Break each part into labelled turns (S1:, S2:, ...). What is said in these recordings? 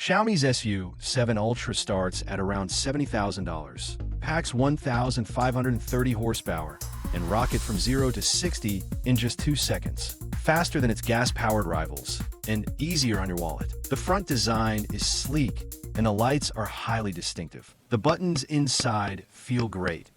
S1: Xiaomi's SU7 Ultra starts at around $70,000, packs 1,530 horsepower, and rocket from 0 to 60 in just 2 seconds, faster than its gas-powered rivals, and easier on your wallet. The front design is sleek, and the lights are highly distinctive. The buttons inside feel great,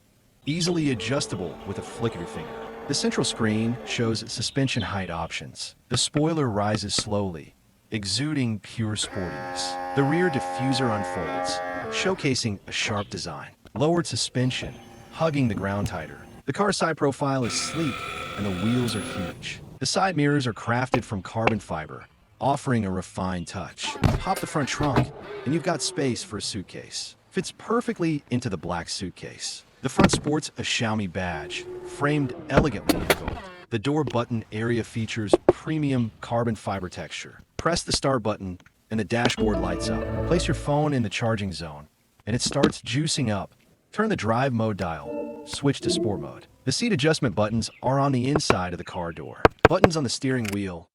S1: easily adjustable with a flick of your finger. The central screen shows suspension height options. The spoiler rises slowly, exuding pure sportiness. The rear diffuser unfolds, showcasing a sharp design. Lowered suspension, hugging the ground tighter. The car's side profile is sleek, and the wheels are huge. The side mirrors are crafted from carbon fiber, offering a refined touch. Pop the front trunk, and you've got space for a suitcase. Fits perfectly into the black suitcase. The front sports a Xiaomi badge, framed elegantly in gold. The door button area features premium carbon fiber texture. Press the start button, and the dashboard lights up. Place your phone in the charging zone, and it starts juicing up. Turn the drive mode dial, switch to sport mode. The seat adjustment buttons are on the inside of the car door. Buttons on the steering wheel,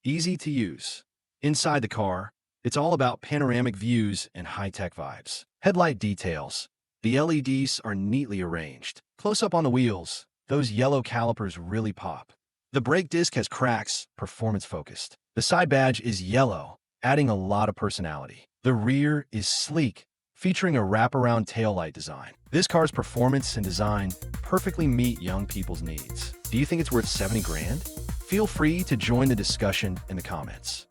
S1: easy to use. Inside the car, it's all about panoramic views and high-tech vibes. Headlight details. The LEDs are neatly arranged. Close up on the wheels, those yellow calipers really pop. The brake disc has cracks, performance-focused. The side badge is yellow, adding a lot of personality. The rear is sleek, featuring a wraparound taillight design. This car's performance and design perfectly meet young people's needs. Do you think it's worth 70 grand? Feel free to join the discussion in the comments.